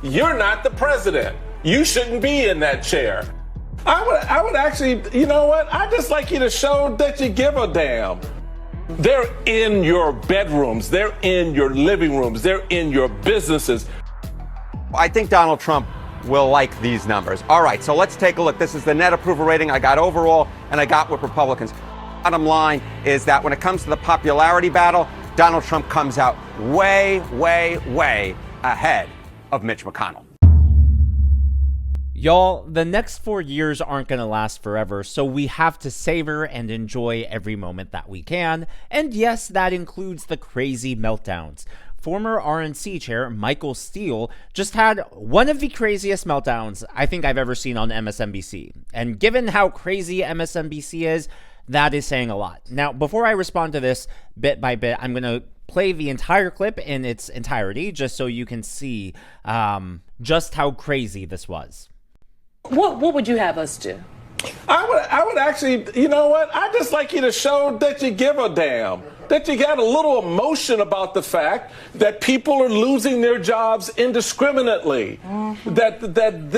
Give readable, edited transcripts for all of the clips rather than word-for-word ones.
you're not the president. You shouldn't be in that chair. I would actually, you know what? I'd just like you to show that you give a damn. They're in your bedrooms. They're in your living rooms. They're in your businesses. I think Donald Trump will like these numbers. All right, so let's take a look. This is the net approval rating I got overall, and I got with Republicans. Bottom line is that when it comes to the popularity battle, Donald Trump comes out way, way, way ahead of Mitch McConnell. Y'all, the next 4 years aren't going to last forever, so we have to savor and enjoy every moment that we can. And yes, that includes the crazy meltdowns. Former RNC Chair Michael Steele just had one of the craziest meltdowns I think I've ever seen on MSNBC. And given how crazy MSNBC is, that is saying a lot. Now, before I respond to this bit by bit, I'm going to play the entire clip in its entirety just so you can see just how crazy this was. What would you have us do? I would actually, you know what? I'd just like you to show that you give a damn. That you got a little emotion about the fact that people are losing their jobs indiscriminately. That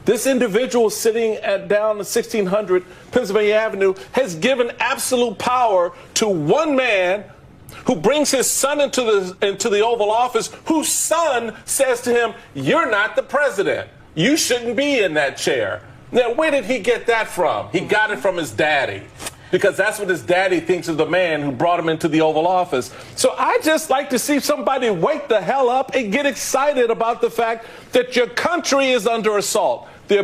this individual sitting down 1600 Pennsylvania Avenue has given absolute power to one man who brings his son into the Oval Office, whose son says to him, "You're not the president. You shouldn't be in that chair." Now, where did he get that from? He got it from his daddy, because that's what his daddy thinks of the man who brought him into the Oval Office. So I just like to see somebody wake the hell up and get excited about the fact that your country is under assault. They're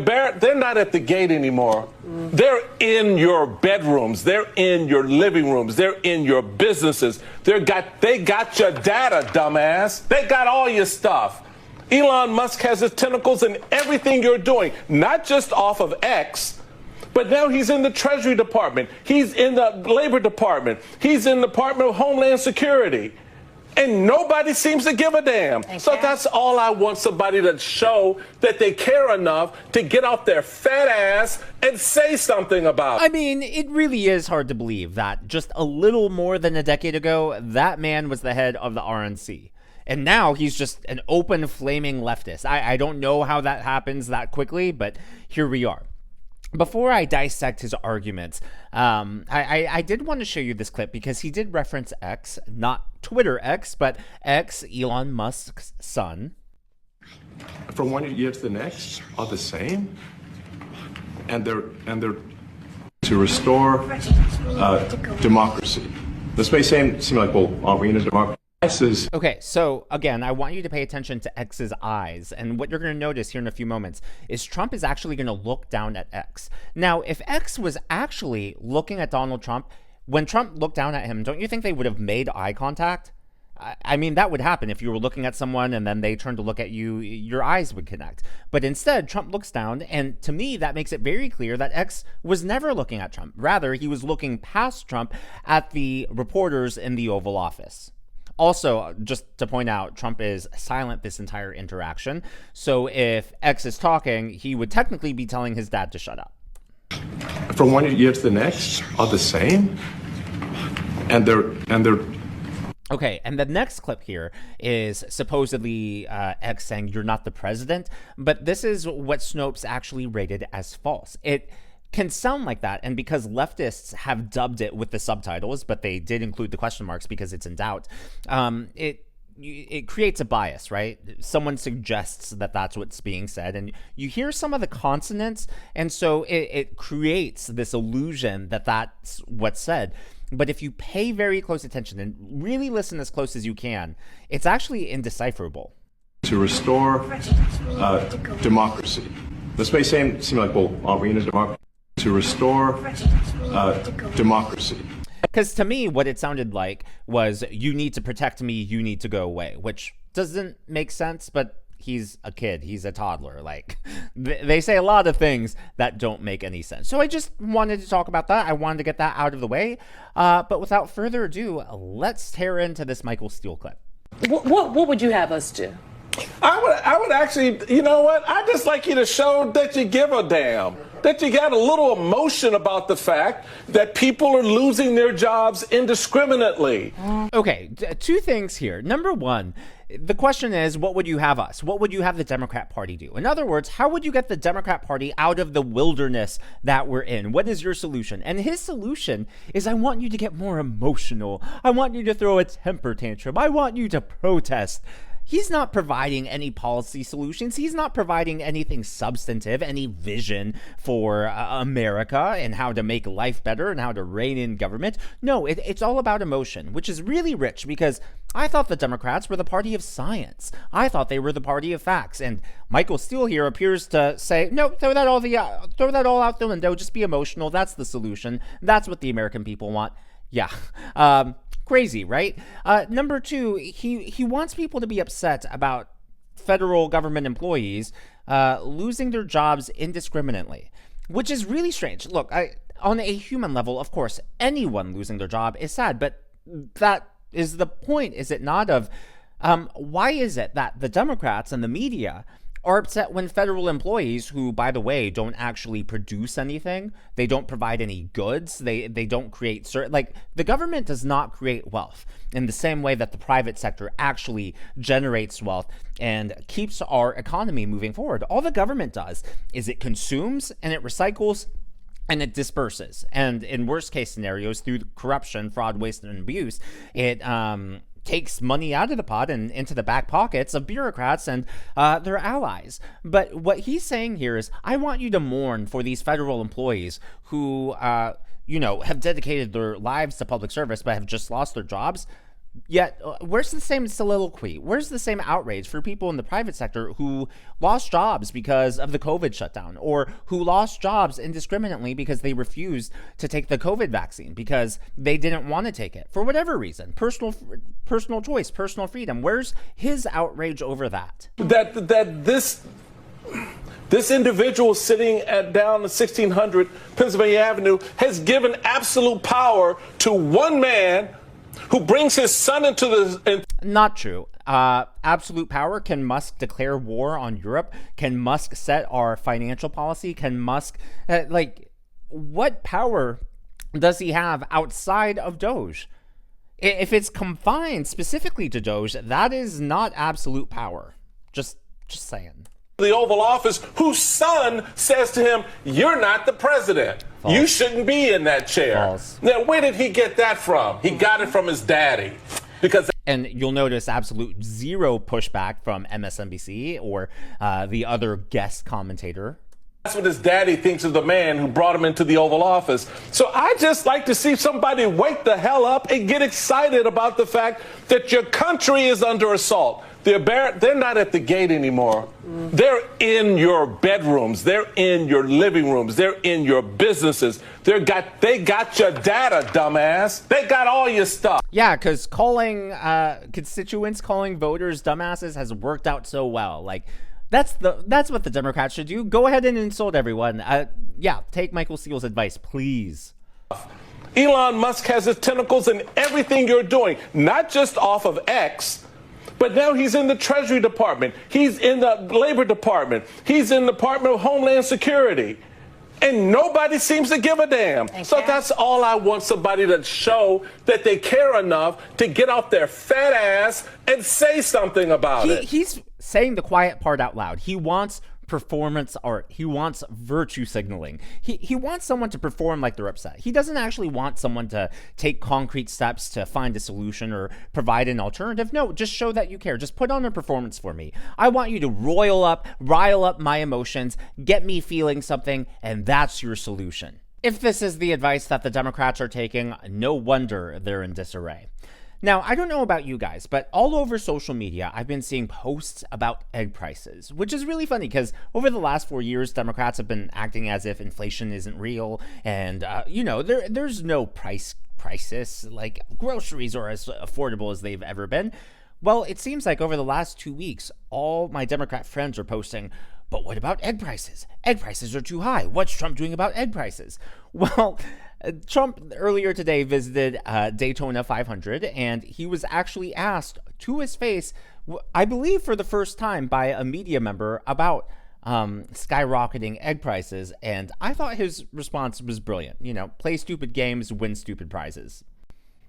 not at the gate anymore. They're in your bedrooms. They're in your living rooms. They're in your businesses. They got your data, dumbass. They got all your stuff. Elon Musk has his tentacles in everything you're doing, not just off of X, but now he's in the Treasury Department. He's in the Labor Department. He's in the Department of Homeland Security. And nobody seems to give a damn. So that's all I want, somebody to show that they care enough to get off their fat ass and say something about it. I mean, it really is hard to believe that just a little more than a decade ago, that man was the head of the RNC. And now he's just an open, flaming leftist. I don't know how that happens that quickly, but here we are. Before I dissect his arguments, I did want to show you this clip because he did reference X, not Twitter X, but X, Elon Musk's son. From one year to the next are the same, and they're to restore democracy. This may seem like, well, are we in a democracy? Okay, so again, I want you to pay attention to X's eyes. And what you're going to notice here in a few moments is Trump is actually going to look down at X. Now, if X was actually looking at Donald Trump, when Trump looked down at him, don't you think they would have made eye contact? I mean, that would happen if you were looking at someone and then they turned to look at you, your eyes would connect. But instead, Trump looks down, and to me, that makes it very clear that X was never looking at Trump. Rather, he was looking past Trump at the reporters in the Oval Office. Also, just to point out, Trump is silent this entire interaction. So if X is talking, he would technically be telling his dad to shut up. From one year to the next are the same, and they're. Okay, and the next clip here is supposedly X saying you're not the president, but this is what Snopes actually rated as false. It can sound like that, and because leftists have dubbed it with the subtitles, but they did include the question marks because it's in doubt, it creates a bias, right? Someone suggests that that's what's being said, and you hear some of the consonants, and so it creates this illusion that that's what's said. But if you pay very close attention and really listen as close as you can, it's actually indecipherable. To restore democracy. This may seem like, well, are we in a democracy? To restore democracy. Because to me, what it sounded like was, you need to protect me, you need to go away, which doesn't make sense, but he's a kid, he's a toddler. Like, they say a lot of things that don't make any sense. So I just wanted to talk about that. I wanted to get that out of the way. But without further ado, let's tear into this Michael Steele clip. What would you have us do? I would actually, you know what? I'd just like you to show that you give a damn. That you got a little emotion about the fact that people are losing their jobs indiscriminately. Okay, two things here. Number one, the question is, what would you have us? What would you have the Democrat Party do? In other words, how would you get the Democrat Party out of the wilderness that we're in? What is your solution? And his solution is, I want you to get more emotional. I want you to throw a temper tantrum. I want you to protest. He's not providing any policy solutions. He's not providing anything substantive, any vision for America and how to make life better and how to rein in government. No, it's all about emotion, which is really rich, because I thought the Democrats were the party of science. I thought they were the party of facts. And Michael Steele here appears to say, no, throw that all out the window. Just be emotional. That's the solution. That's what the American people want. Yeah. Crazy, right? Number two, he wants people to be upset about federal government employees losing their jobs indiscriminately, which is really strange. Look, on a human level, of course, anyone losing their job is sad, but that is the point, is it not, of why is it that the Democrats and the media are upset when federal employees, who, by the way, don't actually produce anything, they don't provide any goods, they don't create the government does not create wealth in the same way that the private sector actually generates wealth and keeps our economy moving forward. All the government does is it consumes and it recycles and it disperses. And in worst case scenarios, through corruption, fraud, waste, and abuse, it takes money out of the pot and into the back pockets of bureaucrats and their allies. But what he's saying here is, I want you to mourn for these federal employees who, have dedicated their lives to public service but have just lost their jobs. Yet, where's the same soliloquy? Where's the same outrage for people in the private sector who lost jobs because of the COVID shutdown, or who lost jobs indiscriminately because they refused to take the COVID vaccine because they didn't want to take it for whatever reason? Personal choice, personal freedom. Where's his outrage over that? That this individual sitting down at 1600 Pennsylvania Avenue has given absolute power to one man who brings his son into the... Not true. Absolute power. Can Musk declare war on Europe? Can Musk set our financial policy? Can Musk... what power does he have outside of Doge? If it's confined specifically to Doge, that is not absolute power. Just saying. The Oval Office, whose son says to him, "You're not the president. False. You shouldn't be in that chair." False. Now, where did he get that from? He got it from his daddy. And you'll notice absolute zero pushback from MSNBC or the other guest commentator. That's what his daddy thinks of the man who brought him into the Oval Office. So I just like to see somebody wake the hell up and get excited about the fact that your country is under assault. They're not at the gate anymore. They're in your bedrooms. They're in your living rooms. They're in your businesses. They got your data, dumbass. They got all your stuff. Yeah, because calling constituents, calling voters dumbasses has worked out so well. That's what the Democrats should do. Go ahead and insult everyone. Take Michael Steele's advice, please. Elon Musk has his tentacles in everything you're doing, not just off of X, but now he's in the Treasury Department. He's in the Labor Department. He's in the Department of Homeland Security. And nobody seems to give a damn. So that's all I want, somebody to show that they care enough to get off their fat ass and say something about it. He's saying the quiet part out loud. He wants performance art. He wants virtue signaling. He wants someone to perform like they're upset. He doesn't actually want someone to take concrete steps to find a solution or provide an alternative. No, just show that you care. Just put on a performance for me. I want you to rile up my emotions, get me feeling something, and that's your solution. If this is the advice that the Democrats are taking, no wonder they're in disarray. Now, I don't know about you guys, but all over social media, I've been seeing posts about egg prices, which is really funny because over the last 4 years, Democrats have been acting as if inflation isn't real. And, there's no price crisis. Like, groceries are as affordable as they've ever been. Well, it seems like over the last 2 weeks, all my Democrat friends are posting, but what about egg prices? Egg prices are too high. What's Trump doing about egg prices? Well, Trump earlier today visited Daytona 500, and he was actually asked to his face, I believe for the first time by a media member, about skyrocketing egg prices. And I thought his response was brilliant. Play stupid games, win stupid prizes.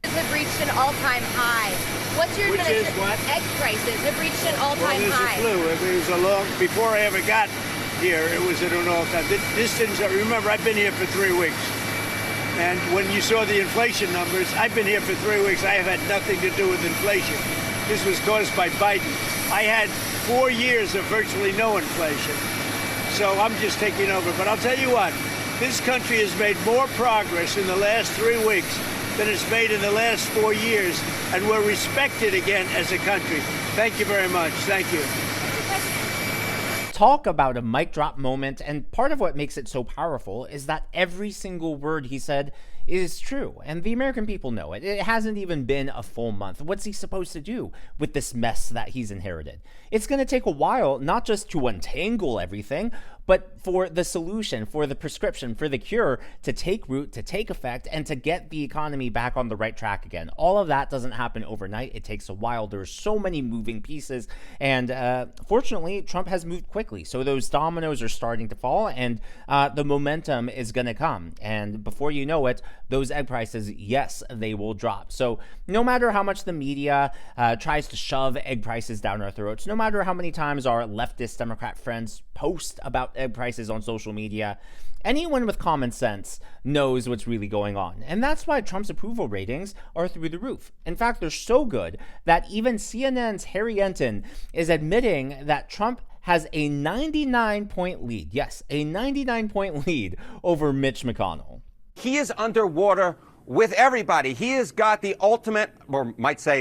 Have reached an all-time high. What's your Which is what? Egg prices have reached an Well, all-time there's high. a clue. It was a long, before I ever got here, it was at an all-time. This didn't, remember, I've been here for 3 weeks. And when you saw the inflation numbers, I've been here for 3 weeks. I have had nothing to do with inflation. This was caused by Biden. I had 4 years of virtually no inflation. So I'm just taking over. But I'll tell you what, this country has made more progress in the last 3 weeks than it's made in the last 4 years, and we're respected again as a country. Thank you very much. Thank you. Talk about a mic drop moment, and part of what makes it so powerful is that every single word he said is true, and the American people know it. It hasn't even been a full month. What's he supposed to do with this mess that he's inherited? It's going to take a while, not just to untangle everything, but for the solution, for the prescription, for the cure to take root, to take effect, and to get the economy back on the right track again. All of that doesn't happen overnight. It takes a while. There's so many moving pieces, and fortunately, Trump has moved quickly. So those dominoes are starting to fall, and the momentum is going to come. And before you know it, those egg prices, yes, they will drop. So no matter how much the media tries to shove egg prices down our throats, no matter how many times our leftist Democrat friends post about egg prices on social media, anyone with common sense knows what's really going on. And that's why Trump's approval ratings are through the roof. In fact, they're so good that even CNN's Harry Enton is admitting that Trump has a 99-point lead. Yes, a 99-point lead over Mitch McConnell. He is underwater with everybody. He has got the ultimate, or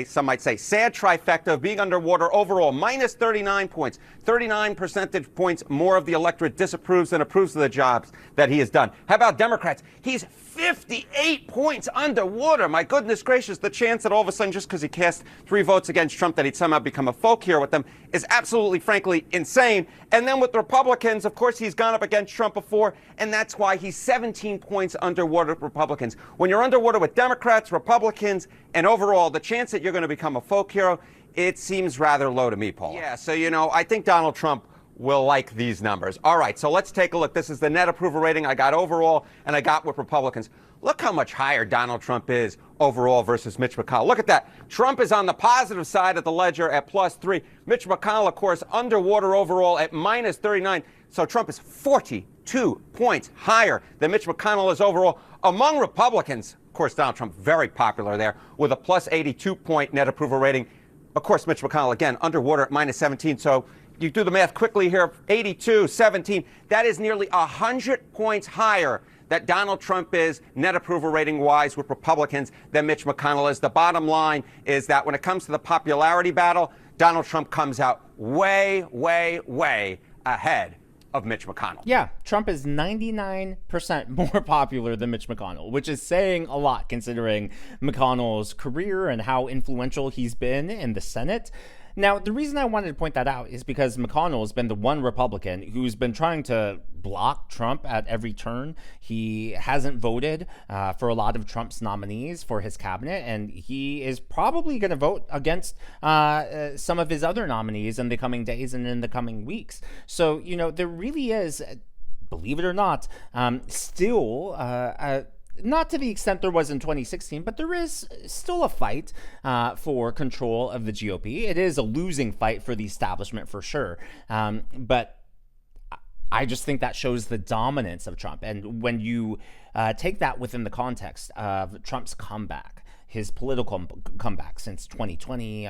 some might say, sad trifecta of being underwater overall. Minus 39 points. 39 percentage points more of the electorate disapproves than approves of the jobs that he has done. How about Democrats? He's 58 points underwater. My goodness gracious, the chance that all of a sudden, just because he cast 3 votes against Trump, that he'd somehow become a folk hero with them is absolutely, frankly, insane. And then with the Republicans, of course, he's gone up against Trump before, and that's why he's 17 points underwater with Republicans. When you're underwater with Democrats, Republicans, and overall, the chance that you're going to become a folk hero, it seems rather low to me, Paul. Yeah, so, I think Donald Trump will like these numbers. All right, so let's take a look. This is the net approval rating I got overall and I got with Republicans. Look how much higher Donald Trump is overall versus Mitch McConnell. Look at that. Trump is on the positive side of the ledger at +3. Mitch McConnell, of course, underwater overall at minus 39. So Trump is 42 points higher than Mitch McConnell is overall. Among Republicans, of course, Donald Trump very popular there with a plus 82-point net approval rating. Of course, Mitch McConnell, again, underwater at minus 17. So you do the math quickly here, 82, 17. That is nearly 100 points higher that Donald Trump is net approval rating-wise with Republicans than Mitch McConnell is. The bottom line is that when it comes to the popularity battle, Donald Trump comes out way, way, way ahead of Mitch McConnell. Yeah, Trump is 99% more popular than Mitch McConnell, which is saying a lot considering McConnell's career and how influential he's been in the Senate. Now, the reason I wanted to point that out is because McConnell has been the one Republican who's been trying to block Trump at every turn. He hasn't voted for a lot of Trump's nominees for his cabinet, and he is probably going to vote against some of his other nominees in the coming days and in the coming weeks. So, there really is, believe it or not, still not to the extent there was in 2016, but there is still a fight for control of the GOP. It is a losing fight for the establishment for sure. But I just think that shows the dominance of Trump. And when you take that within the context of Trump's comeback, his political comeback since 2020,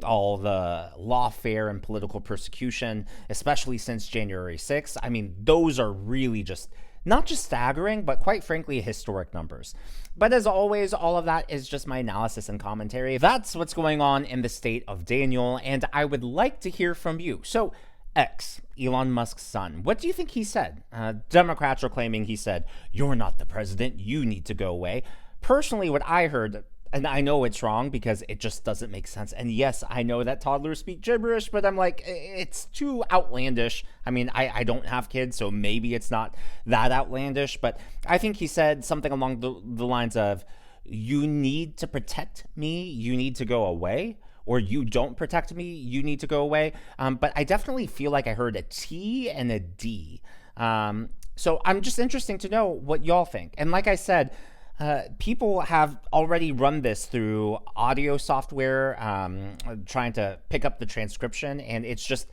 all the lawfare and political persecution, especially since January 6th, I mean, those are really just not just staggering, but quite frankly, historic numbers. But as always, all of that is just my analysis and commentary. That's what's going on in the state of Daniel, and I would like to hear from you. So, X, Elon Musk's son, what do you think he said? Democrats are claiming he said, "You're not the president, you need to go away." Personally, what I heard, and I know it's wrong because it just doesn't make sense. And yes, I know that toddlers speak gibberish, but I'm like, it's too outlandish. I mean, I don't have kids, so maybe it's not that outlandish. But I think he said something along the lines of, "You need to protect me, you need to go away." Or "You don't protect me, you need to go away." But I definitely feel like I heard a T and a D. So I'm just interested to know what y'all think. And like I said, people have already run this through audio software, trying to pick up the transcription, and it's just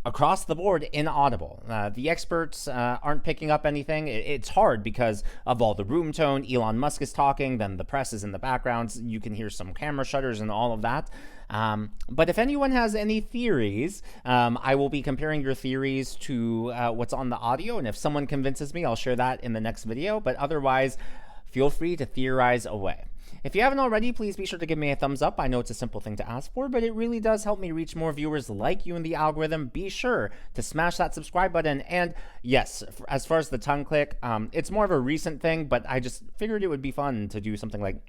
across the board inaudible. The experts aren't picking up anything. It's hard because of all the room tone. Elon Musk is talking, then the press is in the background. You can hear some camera shutters and all of that. But if anyone has any theories, I will be comparing your theories to what's on the audio. And if someone convinces me, I'll share that in the next video. But otherwise, feel free to theorize away. If you haven't already, please be sure to give me a thumbs up. I know it's a simple thing to ask for, but it really does help me reach more viewers like you in the algorithm. Be sure to smash that subscribe button. And yes, as far as the tongue click, it's more of a recent thing, but I just figured it would be fun to do something like